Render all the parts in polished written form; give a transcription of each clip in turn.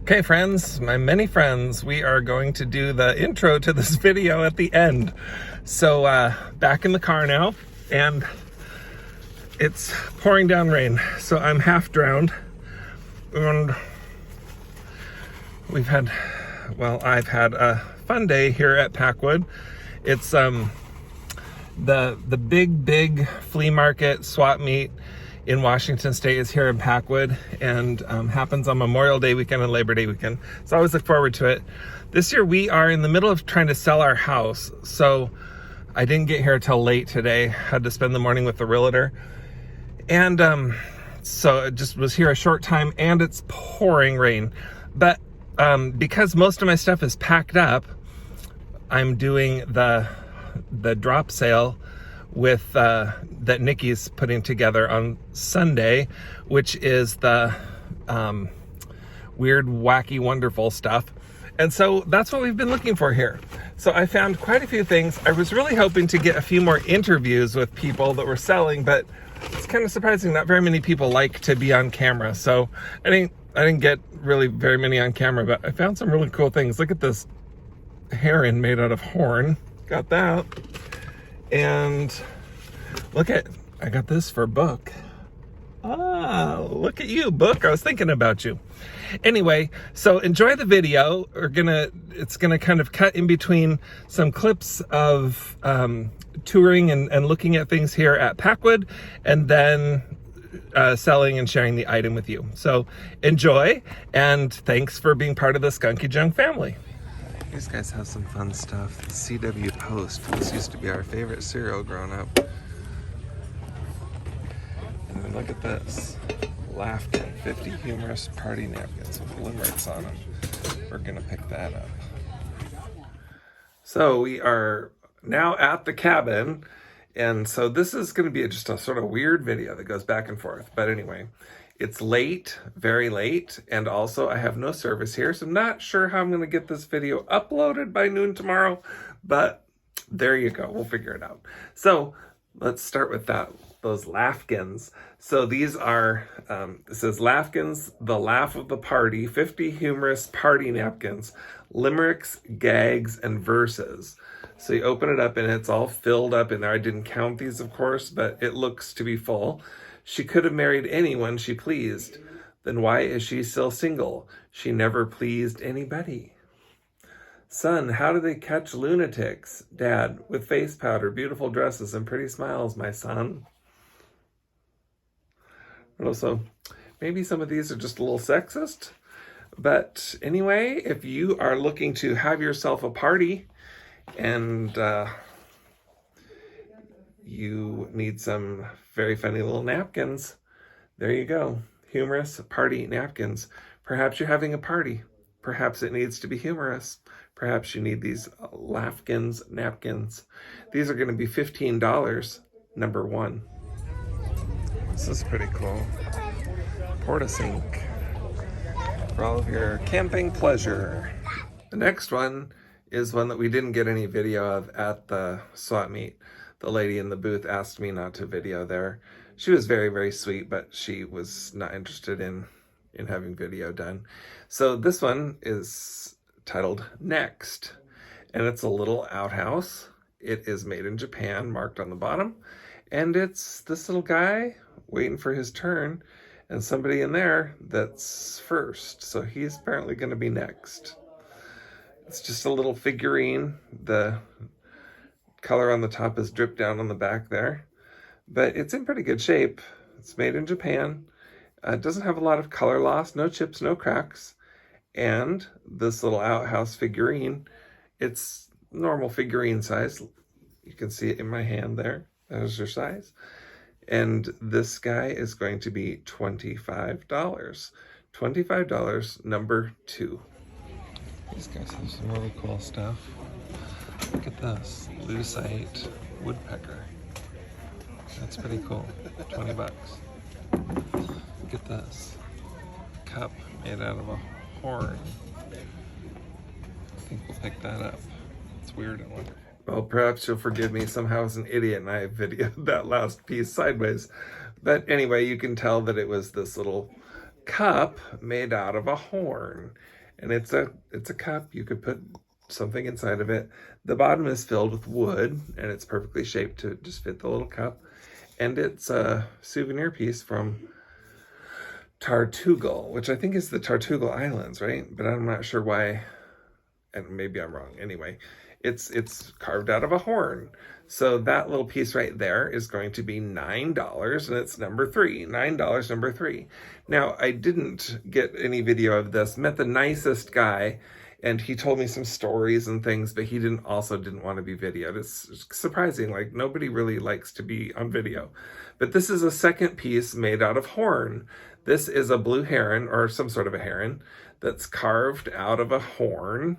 Okay, friends, my many friends, we are going to do the intro to this video at the end. So, back in the car now, and it's pouring down rain, so I'm half drowned. And I've had a fun day here at Packwood. It's the big flea market swap meet in Washington State is here in Packwood, and happens on Memorial Day weekend and Labor Day weekend. So I always look forward to it. This year we are in the middle of trying to sell our house, so I didn't get here till late today. Had to spend the morning with the realtor, and so I just was here a short time, and it's pouring rain. But because most of my stuff is packed up, I'm doing the drop sale with that Nikki's putting together on Sunday, which is the weird, wacky, wonderful stuff. And so that's what we've been looking for here. So I found quite a few things. I was really hoping to get a few more interviews with people that were selling, but it's kind of surprising not very many people like to be on camera. So I didn't get really very many on camera, but I found some really cool things. Look at this heron made out of horn. Got that. And I got this for Book. Ah, look at you, Book. I was thinking about you. Anyway, so enjoy the video. It's gonna kind of cut in between some clips of touring and looking at things here at Packwood, and then selling and sharing the item with you. So enjoy, and thanks for being part of the Skunky Junk family. These guys have some fun stuff. The CW Post. This used to be our favorite cereal growing up. And then look at this. Laughkin, 50 humorous party napkins with limericks on them. We're gonna pick that up. So we are now at the cabin, and so this is gonna be just a sort of weird video that goes back and forth. But anyway, it's late, very late, and also I have no service here, so I'm not sure how I'm going to get this video uploaded by noon tomorrow, but there you go. We'll figure it out. So let's start with those Laughkins. So these are, it says Laughkins, the laugh of the party, 50 humorous party napkins, limericks, gags, and verses. So you open it up and it's all filled up in there. I didn't count these, of course, but it looks to be full. She could have married anyone she pleased. Then why is she still single? She never pleased anybody. Son, how do they catch lunatics? Dad, with face powder, beautiful dresses, and pretty smiles, my son. And also, maybe some of these are just a little sexist. But anyway, if you are looking to have yourself a party and you need some very funny little napkins, there you go. Humorous party napkins. Perhaps you're having a party. Perhaps it needs to be humorous. Perhaps you need these Laughkins napkins. These are going to be $15, number one. This is pretty cool. Porta-sink for all of your camping pleasure. The next one is one that we didn't get any video of at the swap meet. The lady in the booth asked me not to video there. She was very, very sweet, but she was not interested in having video done. So this one is titled Next, and it's a little outhouse. It is made in Japan, marked on the bottom, and it's this little guy waiting for his turn, and somebody in there that's first. So he's apparently going to be next. It's just a little figurine. The color on the top is dripped down on the back there, but it's in pretty good shape. It's made in Japan. It doesn't have a lot of color loss, no chips, no cracks. And this little outhouse figurine, it's normal figurine size. You can see it in my hand there. There's your size. And this guy is going to be $25. $25, number two. These guys have some really cool stuff. Look at this, Lucite Woodpecker. That's pretty cool, 20 bucks. Look at this, cup made out of a horn. I think we'll pick that up. It's weird and wonderful. Well, perhaps you'll forgive me. Somehow I was an idiot and I videoed that last piece sideways. But anyway, you can tell that it was this little cup made out of a horn. And it's a cup. You could put something inside of it. The bottom is filled with wood, and it's perfectly shaped to just fit the little cup. And it's a souvenir piece from Tartugal, which I think is the Tartugal Islands, right? But I'm not sure why, and maybe I'm wrong. Anyway, it's carved out of a horn. So that little piece right there is going to be $9, and it's number 3. $9, number 3. Now, I didn't get any video of this. Met the nicest guy, and he told me some stories and things, but he didn't want to be videoed. It's surprising. Like, nobody really likes to be on video. But this is a second piece made out of horn. This is a blue heron, or some sort of a heron, that's carved out of a horn.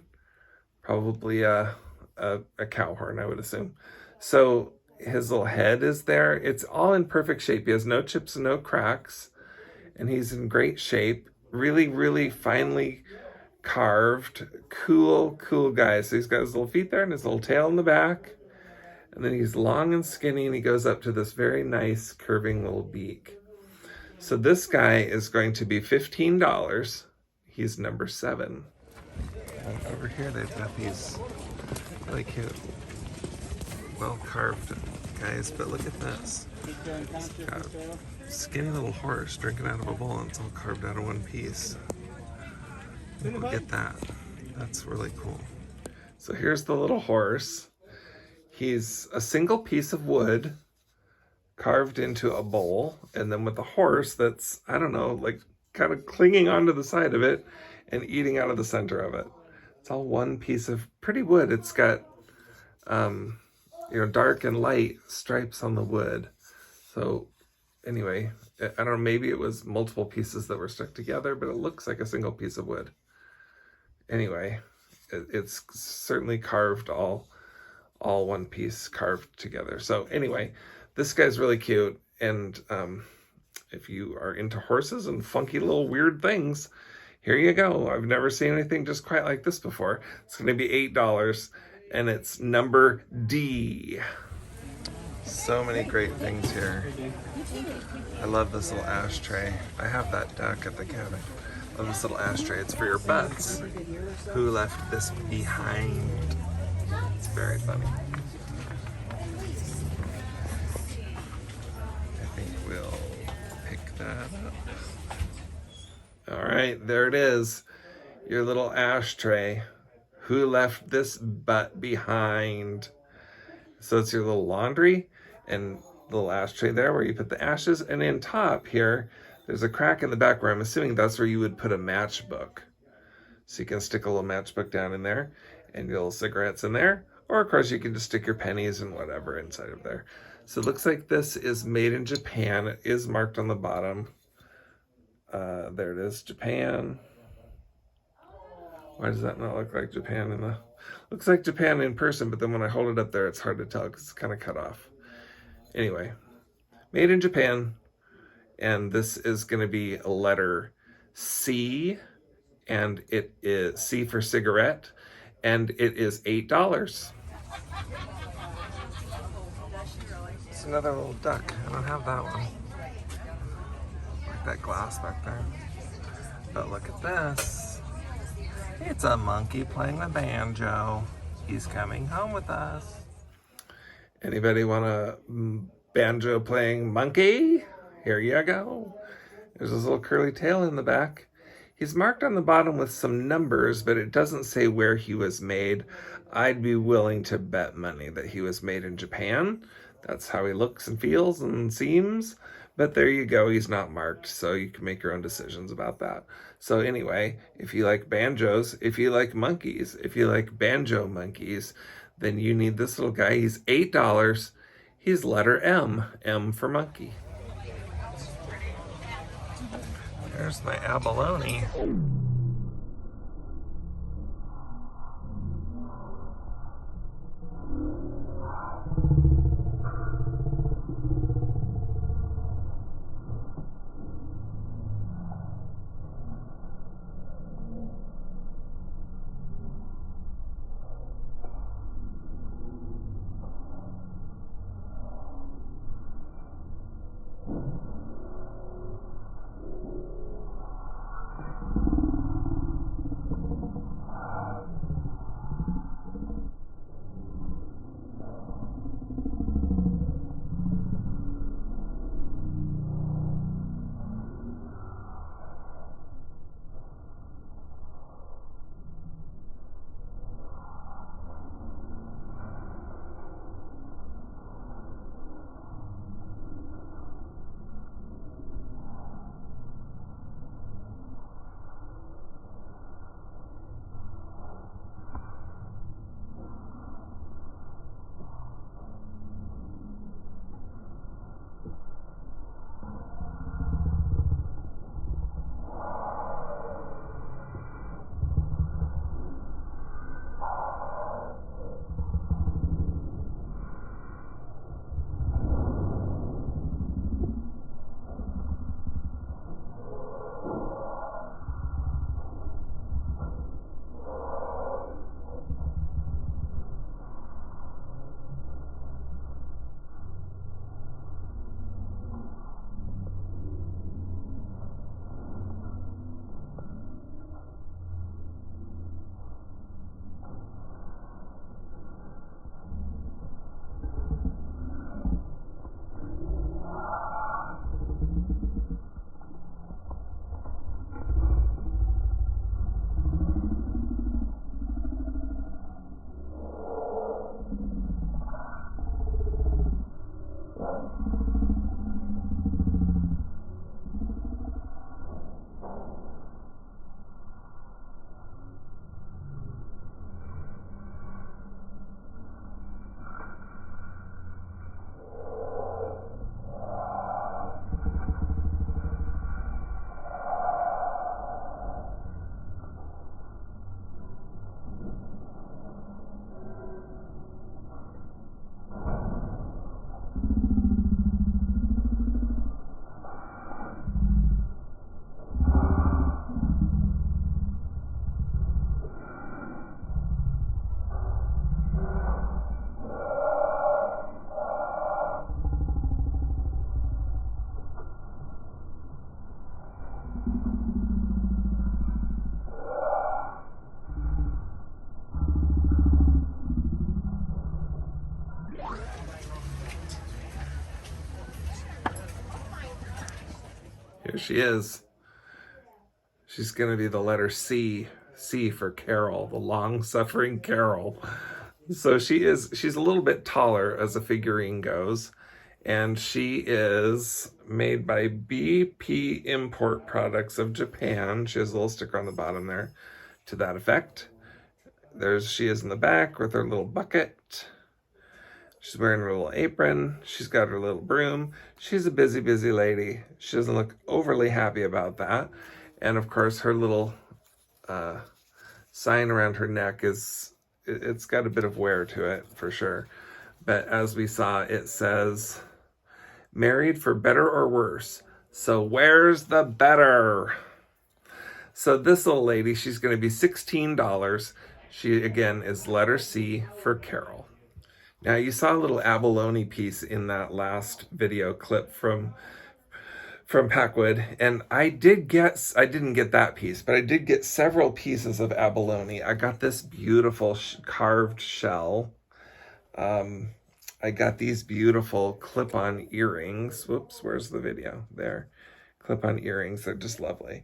Probably a cow horn, I would assume. So his little head is there. It's all in perfect shape. He has no chips and no cracks. And he's in great shape. Really, really finely carved. Cool guy. So he's got his little feet there and his little tail in the back. And then he's long and skinny, and he goes up to this very nice curving little beak. So this guy is going to be $15. He's number 7. And over here they've got these really cute, well-carved guys, but look at this. It's got a skinny little horse drinking out of a bowl, and it's all carved out of one piece. Look at that. That's really cool. So here's the little horse. He's a single piece of wood carved into a bowl, and then with a horse that's, I don't know, like kind of clinging onto the side of it and eating out of the center of it. It's all one piece of pretty wood. It's got, dark and light stripes on the wood. So anyway, I don't know, maybe it was multiple pieces that were stuck together, but it looks like a single piece of wood. Anyway, it's certainly carved all one piece carved together. So anyway, this guy's really cute. And if you are into horses and funky little weird things, here you go. I've never seen anything just quite like this before. It's going to be $8, and it's number D. So many great things here. I love this little ashtray. I have that duck at the cabin. I love this little ashtray. It's for your butts. Who left this behind? It's very funny. I think we'll pick that up. All right, there it is. Your little ashtray. Who left this butt behind? So it's your little laundry and little ashtray there where you put the ashes. And in top here, there's a crack in the back where I'm assuming that's where you would put a matchbook. So you can stick a little matchbook down in there and your little cigarettes in there. Or of course you can just stick your pennies and whatever inside of there. So it looks like this is made in Japan. It is marked on the bottom. There it is, Japan. Why does that not look like Japan in the... Looks like Japan in person, but then when I hold it up there, it's hard to tell because it's kind of cut off. Anyway, made in Japan. And this is going to be a letter C. And it is C for cigarette. And it is $8. It's another little duck. I don't have that one. Like that glass back there. But look at this. It's a monkey playing the banjo. He's coming home with us. Anybody want a banjo playing monkey? Here you go. There's this little curly tail in the back. He's marked on the bottom with some numbers, but it doesn't say where he was made. I'd be willing to bet money that he was made in Japan. That's how he looks and feels and seems. But there you go, he's not marked, so you can make your own decisions about that. So anyway, if you like banjos, if you like monkeys, if you like banjo monkeys, then you need this little guy. He's $8. He's letter M. M for monkey. There's my abalone. Here she is. She's going to be the letter C. C for Carol, the long-suffering Carol. So she's a little bit taller as a figurine goes. And she is made by BP Import Products of Japan. She has a little sticker on the bottom there to that effect. She is in the back with her little bucket. She's wearing her little apron. She's got her little broom. She's a busy, busy lady. She doesn't look overly happy about that. And of course, her little sign around her neck it's got a bit of wear to it for sure. But as we saw, it says, married for better or worse. So where's the better? So this little lady, she's going to be $16. She, again, is letter C for Carol. Now, you saw a little abalone piece in that last video clip from Packwood, and I didn't get that piece, but I did get several pieces of abalone. I got this beautiful carved shell. I got these beautiful clip-on earrings. Whoops, where's the video? There. Clip-on earrings, they're just lovely.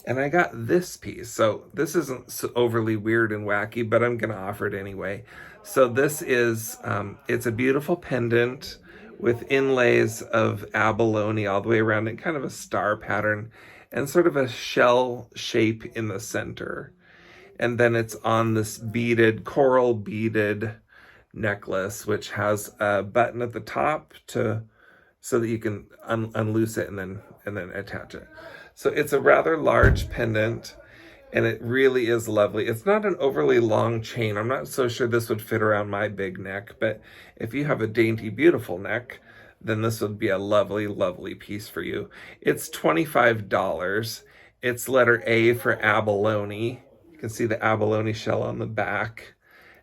And I got this piece. So this isn't so overly weird and wacky, but I'm going to offer it anyway. So this is, it's a beautiful pendant with inlays of abalone all the way around it, kind of a star pattern, and sort of a shell shape in the center. And then it's on this coral beaded necklace, which has a button at the top so that you can unloose it and then attach it. So it's a rather large pendant, and it really is lovely. It's not an overly long chain. I'm not so sure this would fit around my big neck, but if you have a dainty, beautiful neck, then this would be a lovely, lovely piece for you. It's $25. It's letter A for abalone. You can see the abalone shell on the back,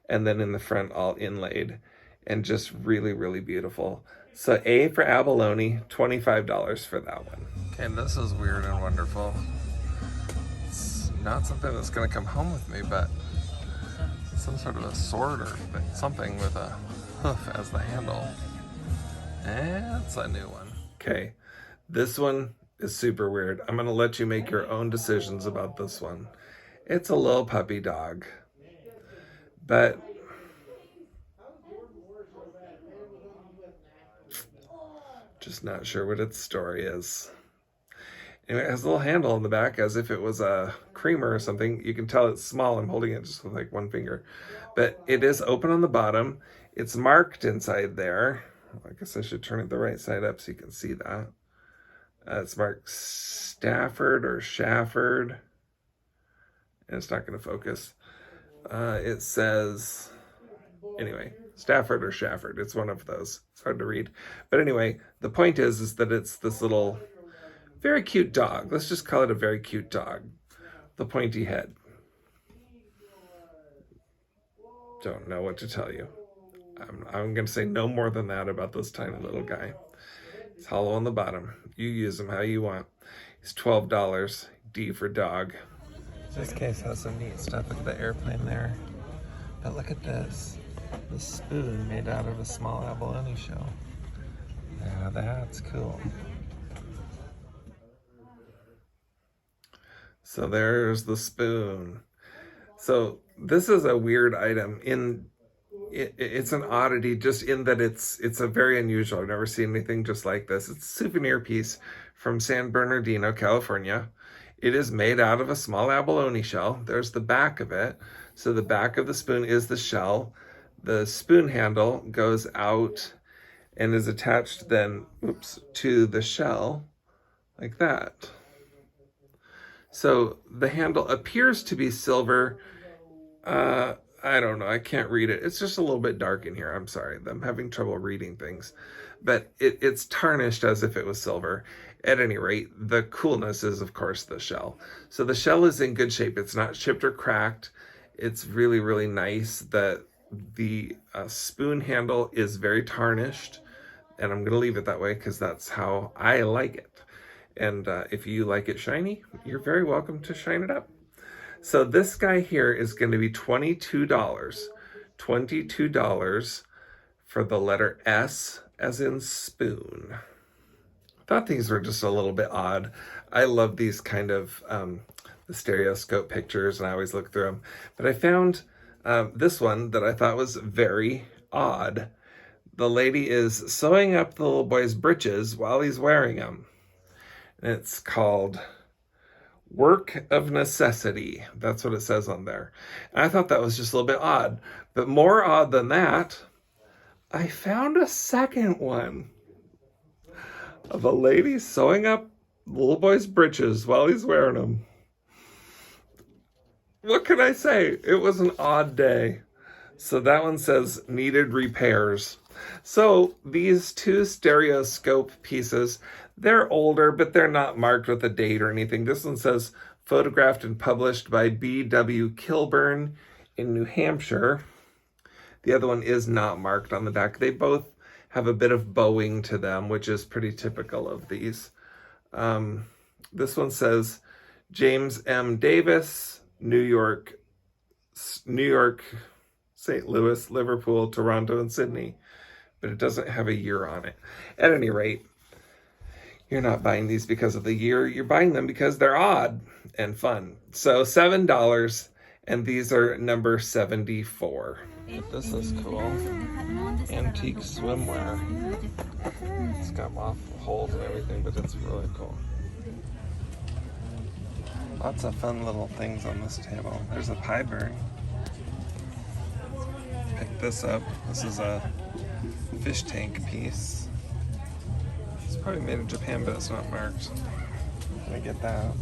and then in the front all inlaid, and just really, really beautiful. So A for abalone, $25 for that one. Okay, this is weird and wonderful. It's not something that's gonna come home with me, but some sort of a sword or something with a hoof as the handle. That's a new one. Okay, this one is super weird. I'm gonna let you make your own decisions about this one. It's a little puppy dog, but just not sure what its story is. Anyway, it has a little handle on the back as if it was a creamer or something. You can tell it's small. I'm holding it just with like one finger. But it is open on the bottom. It's marked inside there. I guess I should turn it the right side up so you can see that. It's marked Stafford or Shafford. And it's not going to focus. It says, anyway, Stafford or Shafford. It's one of those. It's hard to read. But anyway, the point is that it's this little very cute dog. Let's just call it a very cute dog. The pointy head. Don't know what to tell you. I'm going to say no more than that about this tiny little guy. It's hollow on the bottom. You use him how you want. He's $12. D for dog. This case has some neat stuff. Look at the airplane there. But look at this. The spoon made out of a small abalone shell. Yeah, that's cool. So there's the spoon. So this is a weird item. It's an oddity just in that it's a very unusual. I've never seen anything just like this. It's a souvenir piece from San Bernardino, California. It is made out of a small abalone shell. There's the back of it. So the back of the spoon is the shell. The spoon handle goes out and is attached then, to the shell like that. So the handle appears to be silver. I don't know. I can't read it. It's just a little bit dark in here. I'm sorry. I'm having trouble reading things. But it's tarnished as if it was silver. At any rate, the coolness is, of course, the shell. So the shell is in good shape. It's not chipped or cracked. It's really, really nice. The spoon handle is very tarnished. And I'm going to leave it that way because that's how I like it. And if you like it shiny, you're very welcome to shine it up. So this guy here is going to be $22. $22 for the letter S as in spoon. Thought these were just a little bit odd. I love these kind of the stereoscope pictures, and I always look through them. But I found this one that I thought was very odd. The lady is sewing up the little boy's breeches while he's wearing them. And it's called Work of Necessity. That's what it says on there. And I thought that was just a little bit odd. But more odd than that, I found a second one of a lady sewing up the little boy's breeches while he's wearing them. What can I say? It was an odd day. So that one says needed repairs. So these two stereoscope pieces, they're older, but they're not marked with a date or anything. This one says photographed and published by B.W. Kilburn in New Hampshire. The other one is not marked on the back. They both have a bit of bowing to them, which is pretty typical of these. This one says James M. Davis, New York, St. Louis, Liverpool, Toronto, and Sydney. But it doesn't have a year on it. At any rate, you're not buying these because of the year. You're buying them because they're odd and fun. So $7, and these are number 74. But this is cool. Antique swimwear. It's got off holes and everything, but it's really cool. Lots of fun little things on this table. There's a pie burn. Pick this up. This is a fish tank piece. It's probably made in Japan, but it's not marked. Let me get that.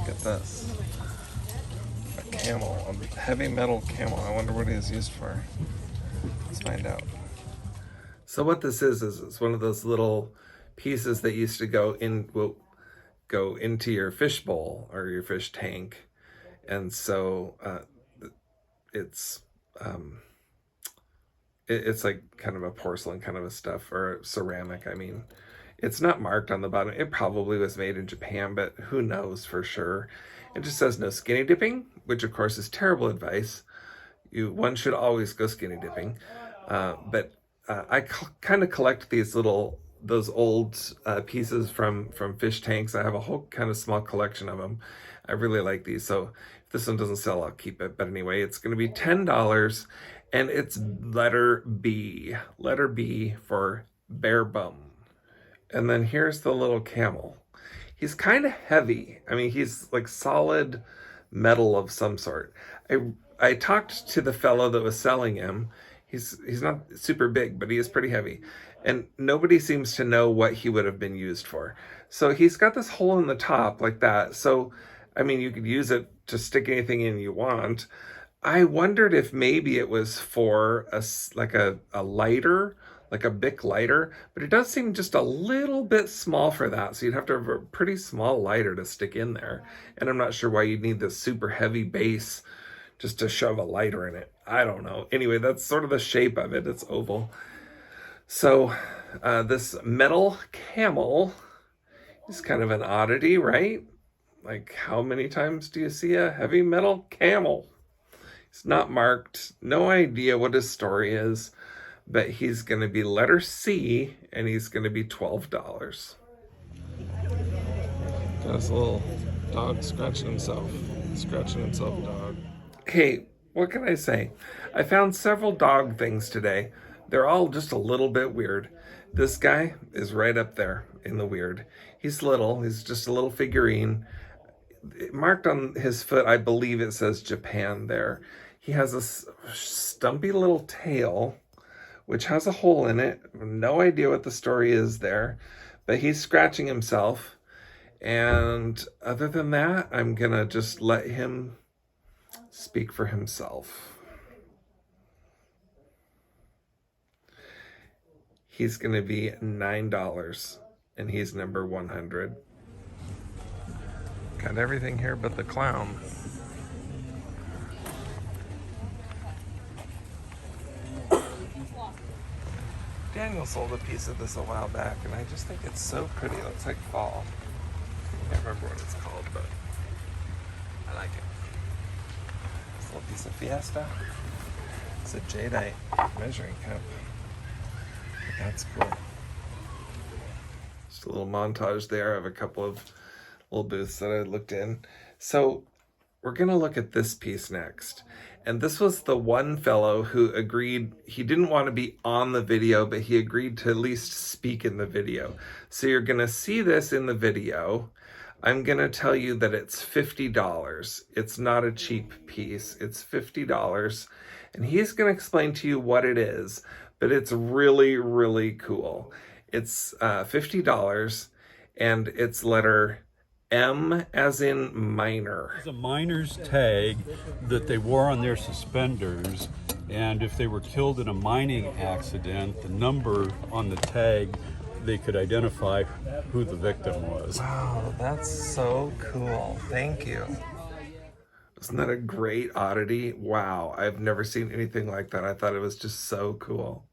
Get this. A camel, a heavy metal camel. I wonder what it is used for. Let's find out. So what this is it's one of those little pieces that used to go into your fish bowl or your fish tank. And so it's like kind of a porcelain kind of a stuff, or ceramic. I mean, it's not marked on the bottom. It probably was made in Japan, but who knows for sure. It just says no skinny dipping, which of course is terrible advice. One should always go skinny dipping. But I kind of collect those old pieces from fish tanks. I have a whole kind of small collection of them. I really like these. So if this one doesn't sell, I'll keep it. But anyway, it's going to be $10, and it's letter B. Letter B for bare bum. And then here's the little camel. He's kind of heavy. I mean, he's like solid metal of some sort. I talked to the fellow that was selling him. He's not super big, but he is pretty heavy. And nobody seems to know what he would have been used for. So he's got this hole in the top like that. So, I mean, you could use it to stick anything in you want. I wondered if maybe it was for a lighter, like a Bic lighter, but it does seem just a little bit small for that. So you'd have to have a pretty small lighter to stick in there. And I'm not sure why you'd need this super heavy base just to shove a lighter in it. I don't know. Anyway, that's sort of the shape of it. It's oval. So this metal camel is kind of an oddity, right? Like, how many times do you see a heavy metal camel? It's not marked. No idea what his story is, but he's going to be letter C, and he's going to be $12. Got this little dog scratching himself dog. Okay, what can I say? I found several dog things today. They're all just a little bit weird. This guy is right up there in the weird. He's little. He's just a little figurine. Marked on his foot, I believe it says Japan there. He has a stumpy little tail, which has a hole in it. No idea what the story is there, but he's scratching himself. And other than that, I'm going to just let him speak for himself. He's going to be $9, and he's number 100. Got everything here but the clown. Daniel sold a piece of this a while back, and I just think it's so pretty. It looks like fall. I can't remember what it's called, but I like it. This little piece of Fiesta. It's a jadeite measuring cup. That's cool. Just a little montage there of a couple of little booths that I looked in. So we're going to look at this piece next. And this was the one fellow who agreed, he didn't want to be on the video, but he agreed to at least speak in the video. So you're going to see this in the video. I'm going to tell you that it's $50. It's not a cheap piece. It's $50. And he's going to explain to you what it is, but it's really, really cool. It's $50, and it's letter M as in minor. It's a miner's tag that they wore on their suspenders, and if they were killed in a mining accident, the number on the tag, they could identify who the victim was. Wow, that's so cool. Thank you. Isn't that a great oddity? Wow, I've never seen anything like that. I thought it was just so cool.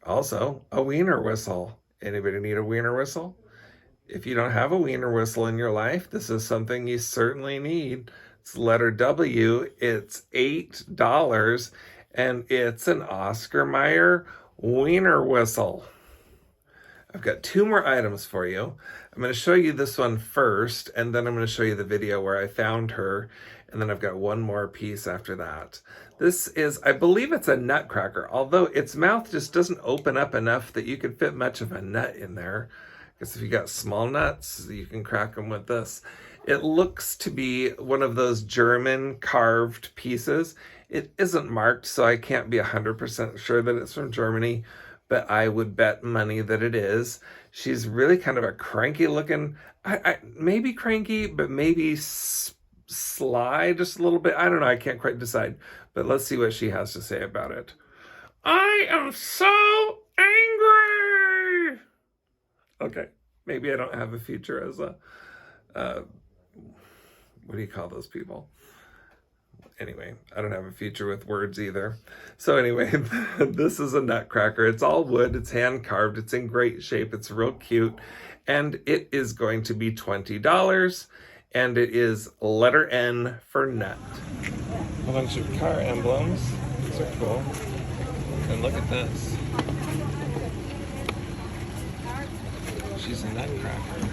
Also, a wiener whistle. Anybody need a wiener whistle? If you don't have a wiener whistle in your life, this is something you certainly need. It's letter W. It's $8, and it's an Oscar Mayer wiener whistle. I've got two more items for you. I'm going to show you this one first, and then I'm going to show you the video where I found her, and then I've got one more piece after that. This is, I believe it's a Nutcracker, although its mouth just doesn't open up enough that you could fit much of a nut in there. I guess if you got small nuts, you can crack them with this. It looks to be one of those German carved pieces. It isn't marked, so I can't be 100% sure that it's from Germany, but I would bet money that it is. She's really kind of a cranky looking, maybe cranky, but maybe sly just a little bit. I don't know, I can't quite decide, but let's see what she has to say about it. I am so angry. Okay, maybe I don't have a future as a, what do you call those people? Anyway, I don't have a future with words either. So anyway, this is a Nutcracker. It's all wood, it's hand carved, it's in great shape, it's real cute, and it is going to be $20, and it is letter N for nut. A bunch of car emblems. These are cool. And look at this. She's a Nutcracker.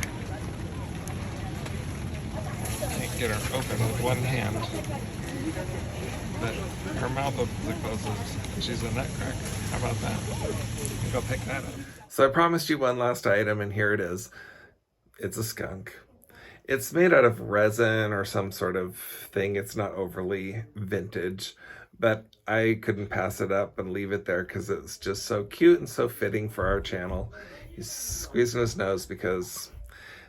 Can't get her open with one hand. But her mouth opens and closes, and she's a Nutcracker. How about that? Go pick that up. So I promised you one last item, and here it is. It's a skunk. It's made out of resin or some sort of thing. It's not overly vintage, but I couldn't pass it up and leave it there because it's just so cute and so fitting for our channel. He's squeezing his nose because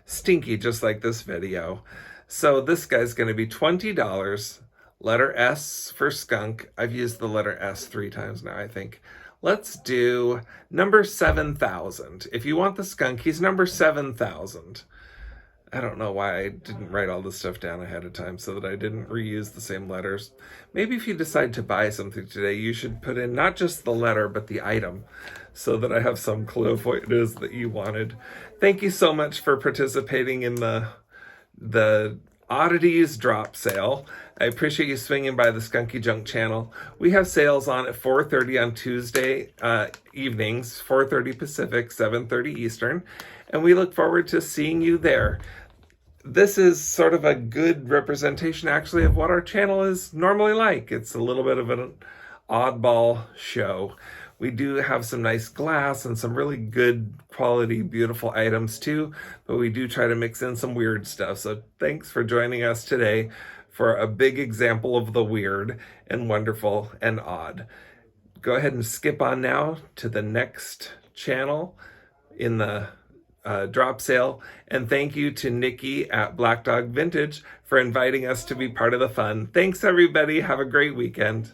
stinky, just like this video. So this guy's going to be $20. Letter S for skunk. I've used the letter S 3 times now, I think. Let's do number 7,000. If you want the skunk, he's number 7,000. I don't know why I didn't write all this stuff down ahead of time so that I didn't reuse the same letters. Maybe if you decide to buy something today, you should put in not just the letter, but the item, so that I have some clue of what it is that you wanted. Thank you so much for participating in the Oddities drop sale. I appreciate you swinging by the Skunky Junk channel. We have sales on at 4:30 on Tuesday evenings, 4:30 Pacific, 7:30 Eastern, and we look forward to seeing you there. This is sort of a good representation, actually, of what our channel is normally like. It's a little bit of an oddball show. We do have some nice glass and some really good quality, beautiful items too, but we do try to mix in some weird stuff. So thanks for joining us today for a big example of the weird and wonderful and odd. Go ahead and skip on now to the next channel in the drop sale. And thank you to Nikki at Black Dog Vintage for inviting us to be part of the fun. Thanks everybody. Have a great weekend.